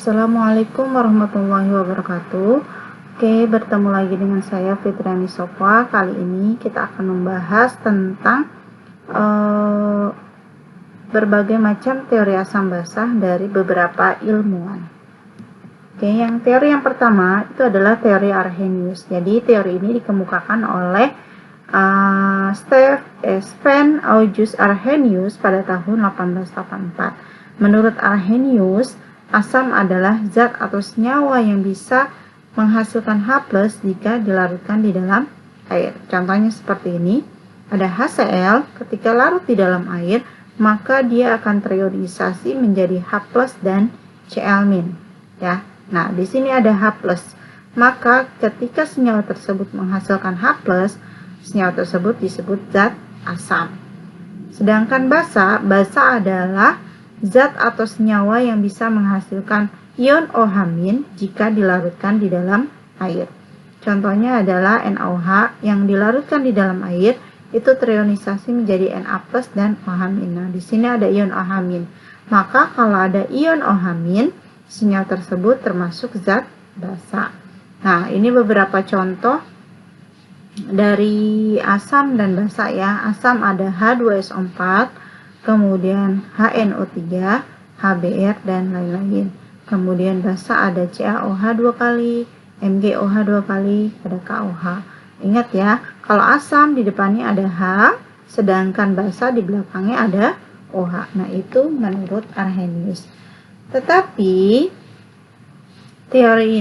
Assalamualaikum warahmatullahi wabarakatuh. Oke, bertemu lagi dengan saya Fitriani Sofa. Kali ini kita akan membahas tentang berbagai macam teori asam basah dari beberapa ilmuwan. Oke, teori yang pertama itu adalah teori Arrhenius. Jadi teori ini dikemukakan oleh Sven August Arrhenius pada tahun 1884. Menurut Arrhenius, asam adalah zat atau senyawa yang bisa menghasilkan H+ jika dilarutkan di dalam air. Contohnya seperti ini. Ada HCl, ketika larut di dalam air, maka dia akan terionisasi menjadi H+ dan Cl-. Ya. Nah, di sini ada H+. Maka ketika senyawa tersebut menghasilkan H+, senyawa tersebut disebut zat asam. Sedangkan basa adalah zat atau senyawa yang bisa menghasilkan ion OH- jika dilarutkan di dalam air. Contohnya adalah NaOH yang dilarutkan di dalam air itu terionisasi menjadi Na+ dan OH-. Nah, di sini ada ion OH-. Maka kalau ada ion OH-, senyawa tersebut termasuk zat basa. Nah, ini beberapa contoh dari asam dan basa ya. Asam ada H2SO4, kemudian HNO3, HBr, dan lain-lain. Kemudian basa ada CaOH 2 kali, MgOH 2 kali, ada KOH. Ingat ya, kalau asam di depannya ada H, sedangkan basa di belakangnya ada OH. Nah, itu menurut Arrhenius. Tetapi teori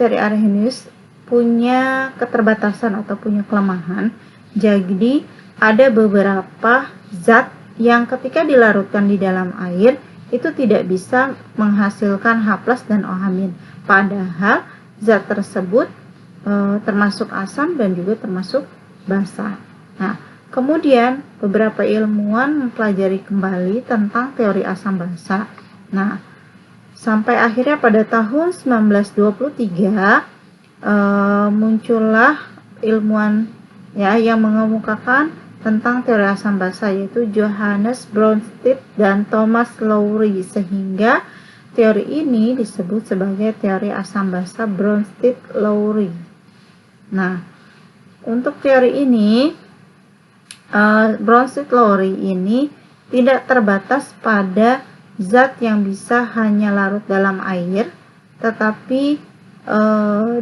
Arrhenius punya keterbatasan atau punya kelemahan. Jadi ada beberapa zat yang ketika dilarutkan di dalam air itu tidak bisa menghasilkan H+ dan OH-. Padahal zat tersebut termasuk asam dan juga termasuk basa. Nah, kemudian beberapa ilmuwan mempelajari kembali tentang teori asam basa. Nah, sampai akhirnya pada tahun 1923 muncullah ilmuwan ya yang mengemukakan tentang teori asam basa, yaitu Johannes Bronsted dan Thomas Lowry, sehingga teori ini disebut sebagai teori asam basa Bronsted-Lowry. Nah, untuk teori ini Bronsted-Lowry ini tidak terbatas pada zat yang bisa hanya larut dalam air, tetapi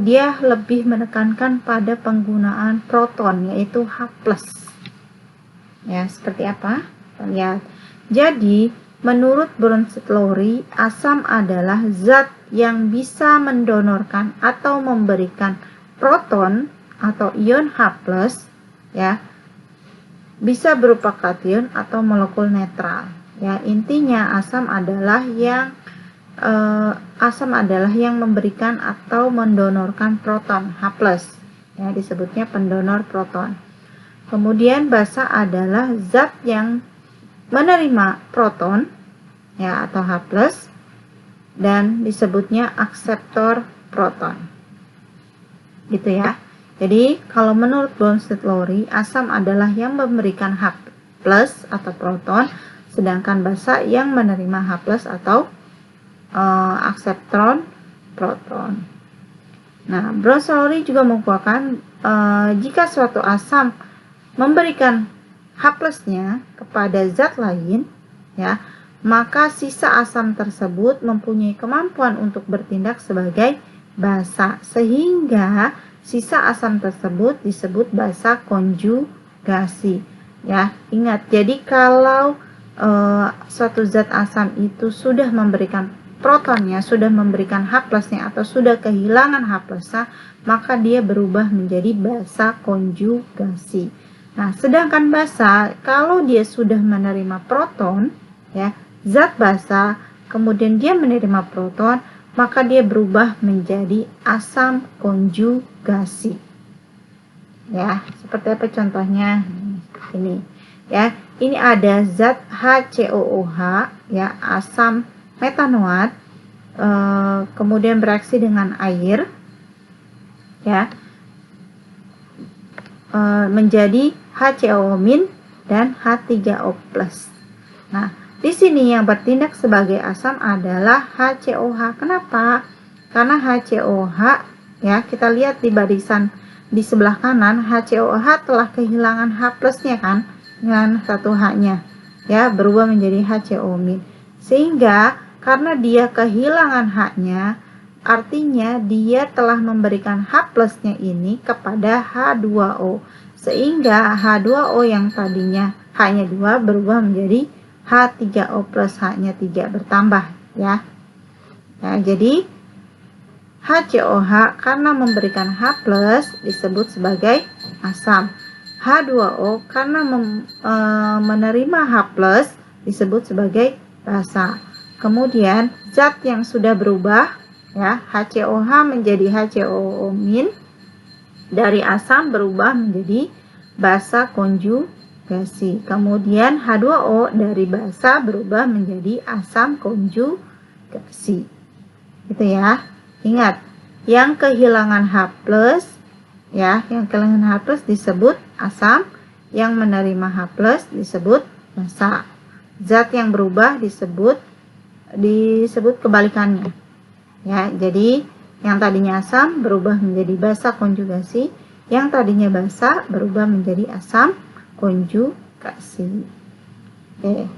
dia lebih menekankan pada penggunaan proton, yaitu H+. Ya, seperti apa? Lihat. Jadi, menurut Bronsted-Lowry, asam adalah zat yang bisa mendonorkan atau memberikan proton atau ion H+, ya. Bisa berupa kation atau molekul netral. Ya, intinya asam adalah yang memberikan atau mendonorkan proton H+. Ya, disebutnya pendonor proton. Kemudian basa adalah zat yang menerima proton ya atau H+ dan disebutnya akseptor proton. Gitu ya. Jadi kalau menurut Bronsted-Lowry, asam adalah yang memberikan H+ atau proton, sedangkan basa yang menerima H+ atau akseptor proton. Nah, Bronsted-Lowry juga mengukuhkan jika suatu asam memberikan H+-nya kepada zat lain, ya, maka sisa asam tersebut mempunyai kemampuan untuk bertindak sebagai basa, sehingga sisa asam tersebut disebut basa konjugasi. Ya, ingat. Jadi kalau suatu zat asam itu sudah memberikan protonnya, sudah memberikan H+-nya atau sudah kehilangan H+-nya, maka dia berubah menjadi basa konjugasi. Nah, sedangkan basa kalau dia sudah menerima proton, ya, zat basa, kemudian dia menerima proton, maka dia berubah menjadi asam konjugasi. Ya, seperti apa contohnya? Ini, ya. Ini ada zat HCOOH, ya, asam metanoat, kemudian bereaksi dengan air, ya, menjadi HCOO- dan H3O+. Nah, Di sini yang bertindak sebagai asam adalah HCOH. Kenapa? Karena HCOH, ya, kita lihat di barisan di sebelah kanan, HCOH telah kehilangan H+-nya kan, dengan satu H-nya, ya, berubah menjadi HCO-. Sehingga karena dia kehilangan H-nya, artinya dia telah memberikan H+-nya ini kepada H2O. Sehingga H2O yang tadinya H-nya 2 berubah menjadi H3O plus H-nya 3 bertambah, ya. Nah, jadi HCOH karena memberikan H+ disebut sebagai asam. H2O karena menerima H+ disebut sebagai basa. Kemudian zat yang sudah berubah, ya, HCOH menjadi HCO- dari asam berubah menjadi basa konjugasi. Kemudian H2O dari basa berubah menjadi asam konjugasi. Gitu ya. Ingat, yang kehilangan H+, ya, yang kehilangan H+ disebut asam, yang menerima H+ disebut basa. Zat yang berubah disebut kebalikannya. Ya, jadi yang tadinya asam berubah menjadi basa konjugasi, yang tadinya basa berubah menjadi asam konjugasi. Oke.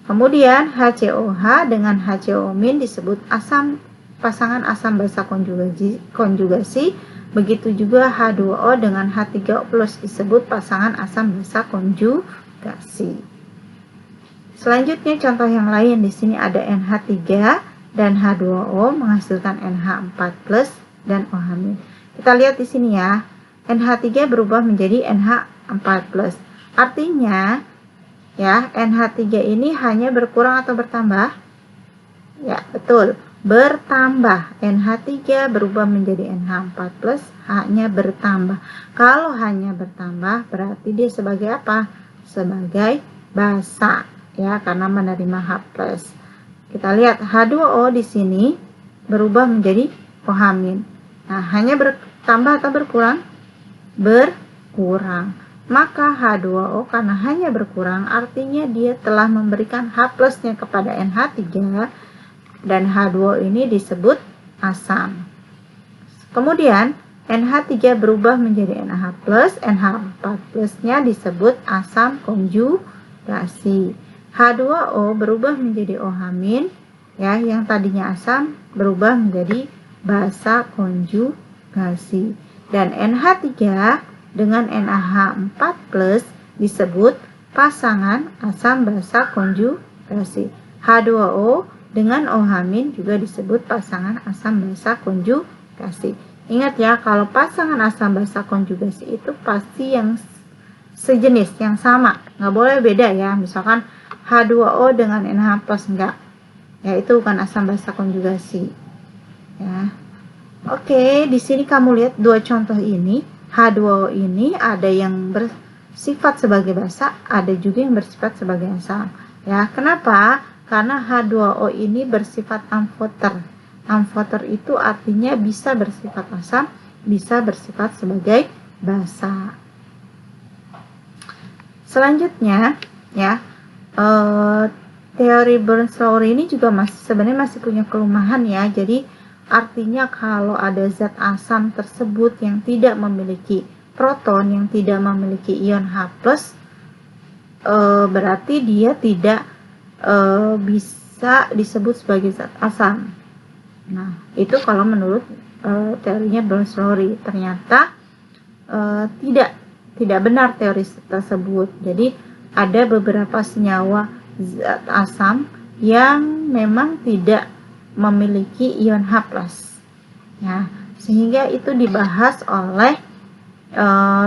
Kemudian HCOH dengan HCO- disebut asam, pasangan asam basa konjugasi. Begitu juga H2O dengan H3O plus disebut pasangan asam basa konjugasi. Selanjutnya contoh yang lain, di sini ada NH3 dan H2O menghasilkan NH4+ dan OH-. Kita lihat di sini ya, NH3 berubah menjadi NH4+. Artinya ya, NH3 ini hanya berkurang atau bertambah? Ya, betul, bertambah. NH3 berubah menjadi NH4+, H-nya bertambah. Kalau hanya bertambah berarti dia sebagai apa? Sebagai basa, ya, karena menerima H+. Kita lihat H2O di sini berubah menjadi OH-. Nah, hanya bertambah atau berkurang? Berkurang. Maka H2O karena hanya berkurang artinya dia telah memberikan H+-nya kepada NH3 dan H2O ini disebut asam. Kemudian NH3 berubah menjadi NH+, NH4+-nya disebut asam konjugasi. H2O berubah menjadi OH-, ya, yang tadinya asam berubah menjadi basa konjugasi. Dan NH3 dengan NaH4+ disebut pasangan asam basa konjugasi. H2O dengan OH- juga disebut pasangan asam basa konjugasi. Ingat ya, kalau pasangan asam basa konjugasi itu pasti yang sejenis, yang sama, nggak boleh beda ya. Misalkan H2O dengan NH+, enggak, ya, itu bukan asam basa konjugasi, ya. Oke, di sini kamu lihat dua contoh ini. H2O ini ada yang bersifat sebagai basa, ada juga yang bersifat sebagai asam, ya. Kenapa? Karena H2O ini bersifat amfoter. Amfoter itu artinya bisa bersifat asam, bisa bersifat sebagai basa. Selanjutnya, ya, teori Bernoulli ini juga sebenarnya masih punya kelemahan ya. Jadi artinya kalau ada zat asam tersebut yang tidak memiliki proton, yang tidak memiliki ion H+, berarti dia tidak bisa disebut sebagai zat asam. Nah, itu kalau menurut teorinya Bernoulli. Ternyata tidak benar teori tersebut. Jadi ada beberapa senyawa zat asam yang memang tidak memiliki ion H+, ya, sehingga itu dibahas oleh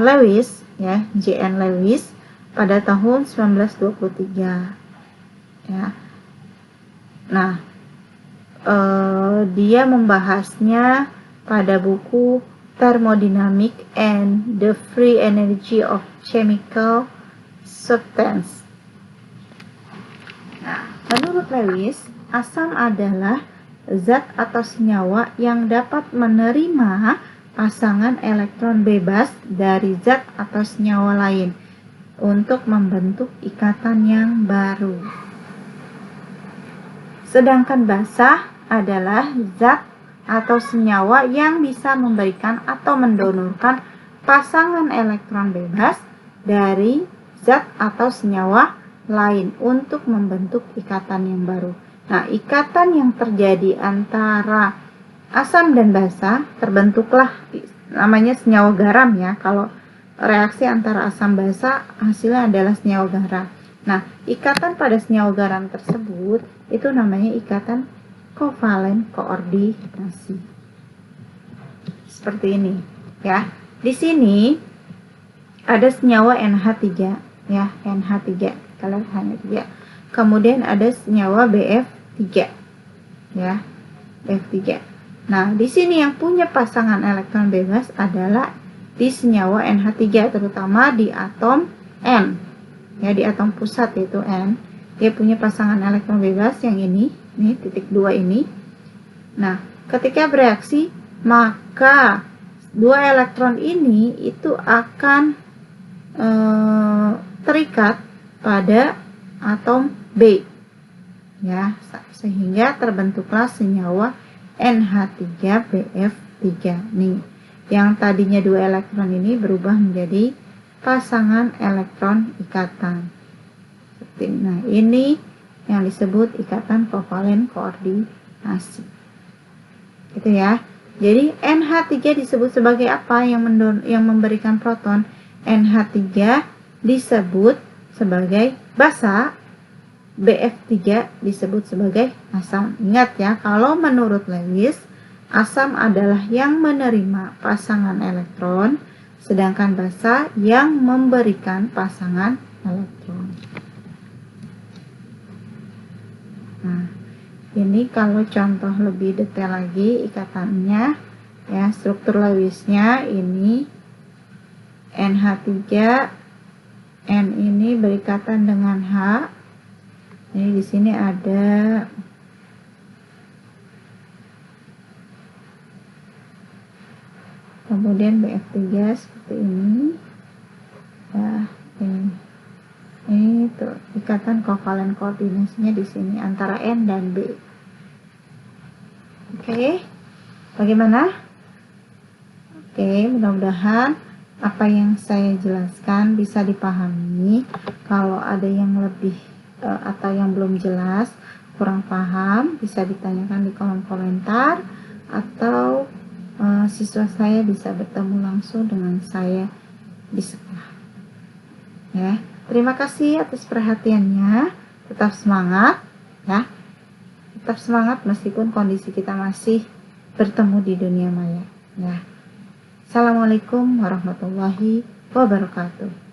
Lewis, ya, J.N. Lewis pada tahun 1923, ya. Nah, dia membahasnya pada buku Thermodynamics and the Free Energy of Chemical Substance. Nah, menurut Lewis, asam adalah zat atau senyawa yang dapat menerima pasangan elektron bebas dari zat atau senyawa lain untuk membentuk ikatan yang baru. Sedangkan basa adalah zat atau senyawa yang bisa memberikan atau mendonorkan pasangan elektron bebas dari zat atau senyawa lain untuk membentuk ikatan yang baru. Nah, ikatan yang terjadi antara asam dan basa terbentuklah namanya senyawa garam ya. Kalau reaksi antara asam basa hasilnya adalah senyawa garam. Nah, ikatan pada senyawa garam tersebut itu namanya ikatan kovalen koordinasi. Seperti ini ya. Di sini ada senyawa NH3 ya, NH3. Kalau hanya 3. Kemudian ada senyawa BF3 ya, BF3. Nah, di sini yang punya pasangan elektron bebas adalah di senyawa NH3, terutama di atom N. Ya, di atom pusat yaitu N. Dia punya pasangan elektron bebas yang ini titik 2 ini. Nah, ketika bereaksi, maka 2 elektron ini itu akan terikat pada atom B. Ya, sehingga terbentuklah senyawa NH3BF3 nih. Yang tadinya 2 elektron ini berubah menjadi pasangan elektron ikatan. Nah, ini yang disebut ikatan kovalen koordinasi. Gitu ya. Jadi NH3 disebut sebagai apa yang memberikan proton? NH3 disebut sebagai basa, BF3 disebut sebagai asam. Ingat ya, kalau menurut Lewis, asam adalah yang menerima pasangan elektron, sedangkan basa yang memberikan pasangan elektron. Nah, ini kalau contoh lebih detail lagi ikatannya ya, struktur Lewisnya ini NH3, N ini berikatan dengan H. Ini di sini ada kemudian BF3 seperti ini ya, ini tuh ikatan kovalen koordinasinya di sini antara N dan B. Oke, bagaimana? Oke, mudah-mudahan apa yang saya jelaskan bisa dipahami. Kalau ada yang lebih atau yang belum jelas, kurang paham, bisa ditanyakan di kolom komentar, atau siswa saya bisa bertemu langsung dengan saya di sekolah. Ya, terima kasih atas perhatiannya. Tetap semangat, ya. Tetap semangat meskipun kondisi kita masih bertemu di dunia maya. Ya. Assalamualaikum warahmatullahi wabarakatuh.